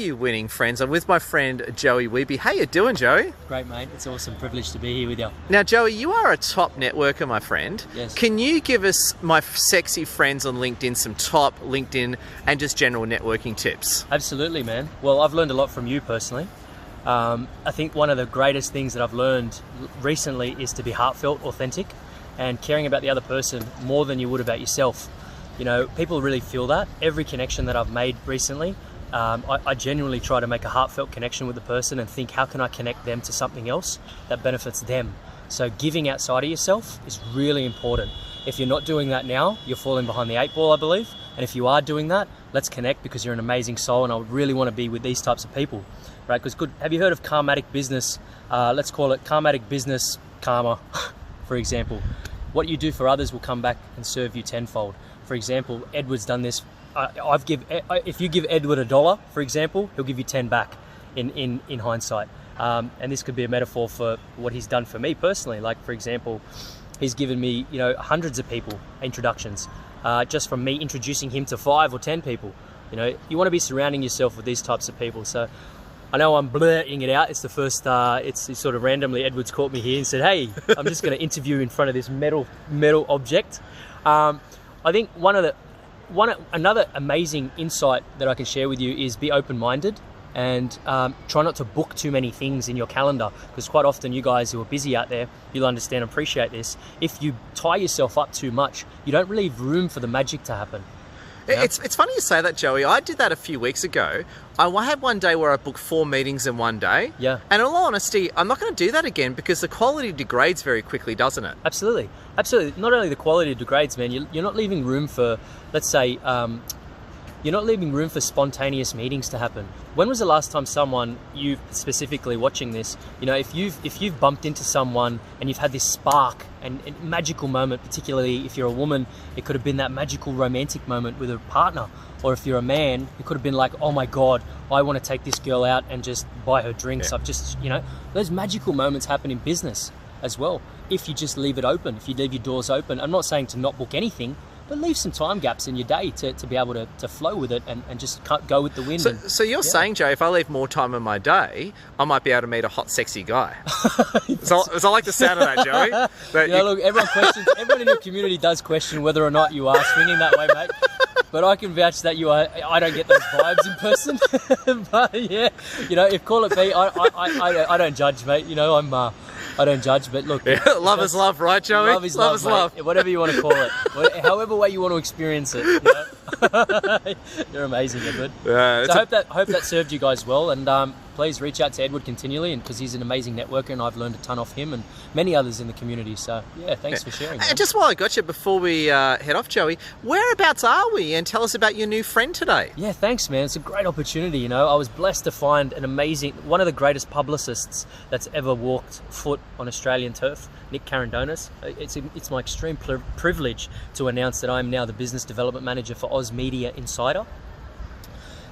value-winning friends. I'm with my friend Joey Wiebe. How you doing, Joey? Great, mate. It's awesome privilege to be here with you. Now, Joey, you are a top networker, my friend. Yes. Can you give us, my sexy friends on LinkedIn, some top LinkedIn and just general networking tips? Absolutely, man. Well, I've learned a lot from you personally. I think one of the greatest things that I've learned recently is to be heartfelt, authentic, and caring about the other person more than you would about yourself. You know, people really feel that. Every connection that I've made recently, I genuinely try to make a heartfelt connection with the person and think, how can I connect them to something else that benefits them? So giving outside of yourself is really important. If you're not doing that now, you're falling behind the 8 ball, I believe. And if you are doing that, let's connect, because you're an amazing soul and I would really want to be with these types of people, right? Because have you heard of karmatic business? Let's call it karmatic business karma, for example. What you do for others will come back and serve you tenfold. For example, Edward's done this. If you give Edward $1, for example, he'll give you 10 back in hindsight. And this could be a metaphor for what he's done for me personally. Like, for example, he's given me, hundreds of people introductions, just from me introducing him to 5 or 10 people. You want to be surrounding yourself with these types of people. So I know I'm blurting it out. It's the first, it's sort of randomly Edward's caught me here and said, hey, I'm just going to interview in front of this metal object. I think another amazing insight that I can share with you is be open-minded and try not to book too many things in your calendar, because quite often you guys who are busy out there, you'll understand and appreciate this. If you tie yourself up too much, you don't leave room for the magic to happen. Yeah. It's funny you say that, Joey. I did that a few weeks ago. I had one day where I booked 4 meetings in one day. Yeah. And in all honesty, I'm not going to do that again, because the quality degrades very quickly, doesn't it? Absolutely. Absolutely. Not only the quality degrades, man, you're not leaving room for, let's say, you're not leaving room for spontaneous meetings to happen. When was the last time someone, you specifically watching this, if you've bumped into someone and you've had this spark and magical moment, particularly if you're a woman, it could have been that magical romantic moment with a partner. Or if you're a man, it could have been like, oh my God, I want to take this girl out and just buy her drinks. Yeah. I've just, those magical moments happen in business as well. If you just leave it open, if you leave your doors open. I'm not saying to not book anything, but leave some time gaps in your day to be able to flow with it and just go with the wind. So you're saying, Joe, if I leave more time in my day, I might be able to meet a hot, sexy guy. So I like the sound of that, Joey. Look, everyone in your community does question whether or not you are swinging that way, mate. But I can vouch that you are. I don't get those vibes in person. But yeah, if call it be, I don't judge, mate. I don't judge, but look. Yeah, love is love, right, Joey? Love is love, mate. Whatever you want to call it. However way you want to experience it. You're amazing, Edward. So I hope that served you guys well, and please reach out to Edward continually, and because he's an amazing networker and I've learned a ton off him and many others in the community. So yeah, thanks for sharing. And just while I got you, before we head off, Joey, whereabouts are we? And tell us about your new friend today. Yeah, thanks, man. It's a great opportunity. I was blessed to find one of the greatest publicists that's ever walked foot on Australian turf, Nick Carandonis. It's my extreme privilege to announce that I'm now the business development manager for Oz Media Insider.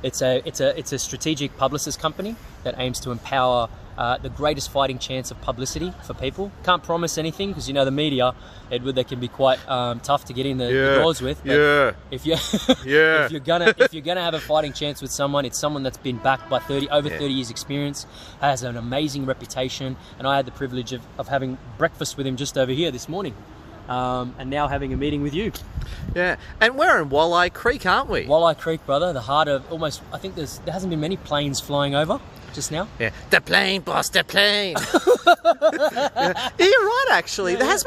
It's a strategic publicist company that aims to empower the greatest fighting chance of publicity for people. Can't promise anything, because the media, Edward, they can be quite tough to get in the doors with. But if you're gonna have a fighting chance with someone, it's someone that's been backed by 30 years experience, has an amazing reputation, and I had the privilege of having breakfast with him just over here this morning. And now having a meeting with you. Yeah, and we're in Walleye Creek, aren't we? Walleye Creek, brother, the heart of almost, I think there hasn't been many planes flying over just now. Yeah, the plane, boss, the plane. Yeah, you're right, actually. Yeah,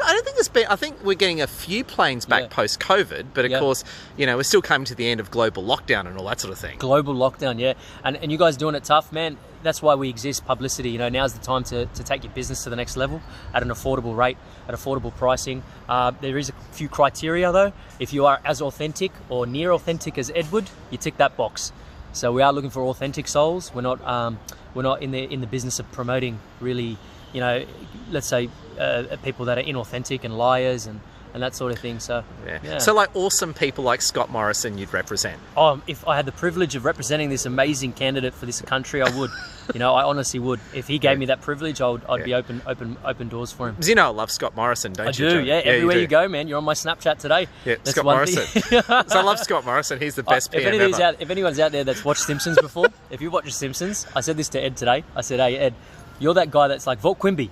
I think we're getting a few planes back post-COVID, but of course, we're still coming to the end of global lockdown and all that sort of thing. Global lockdown, yeah. And you guys doing it tough, man. That's why we exist, publicity. Now's the time to take your business to the next level at an affordable rate, at affordable pricing. There is a few criteria though. If you are as authentic or near authentic as Edward, you tick that box. So we are looking for authentic souls. We're not in the business of promoting really, let's say people that are inauthentic and liars and that sort of thing. So yeah. So like awesome people like Scott Morrison you'd represent. If I had the privilege of representing this amazing candidate for this country, I would. You know, I honestly would. If he gave me that privilege, I'd be open doors for him. Because you know I love Scott Morrison, don't you? I do, Joe? yeah. Everywhere you you go, man. You're on my Snapchat today. Yeah, That's Scott one Morrison. thing. So I love Scott Morrison. He's the best PM ever. If anyone's out there that's watched Simpsons before, if you watch The Simpsons, I said this to Ed today. I said, hey, Ed, you're that guy that's like, vote Quimby.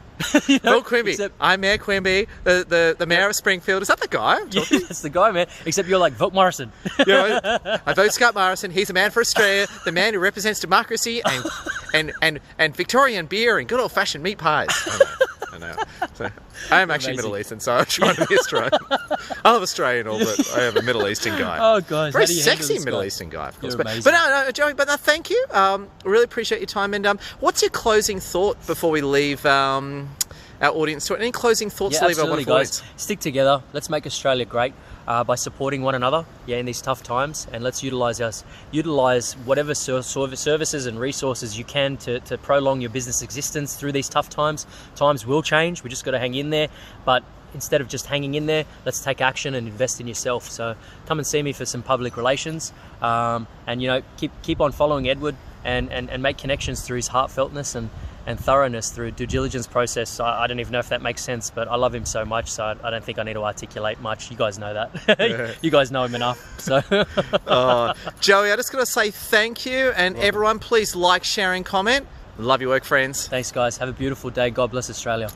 You know? Vote Quimby. I'm Mayor Quimby, the mayor of Springfield. Is that the guy? Yeah, that's the guy, man. Except you're like, vote Morrison. I vote Scott Morrison. He's a man for Australia, the man who represents democracy and Victorian beer and good old fashioned meat pies. I know. So, I am actually Amazing. Middle Eastern, so I'm trying to be Australian. I love Australian, all, but I am a Middle Eastern guy. Oh, guys. Very how do you handle sexy this Middle guy? Eastern guy, of course. You're But amazing. no, Joey, but no, thank you. Really appreciate your time. And what's your closing thought before we leave our audience? Any closing thoughts Yeah, to leave our absolutely, wonderful guys. audience? Stick together. Let's make Australia great by supporting one another. In these tough times, and let's utilize whatever services and resources you can to prolong your business existence through these tough times. Times will change. We just got to hang in there. But instead of just hanging in there, let's take action and invest in yourself. So come and see me for some public relations, and keep on following Edward and make connections through his heartfeltness and thoroughness through a due diligence process. I don't even know if that makes sense, but I love him so much, so I don't think I need to articulate much. You guys know that. You guys know him enough. So, Joey, I just got to say thank you, and everyone, please like, share, and comment. Love your work, friends. thanks, guys. Have a beautiful day. God bless Australia.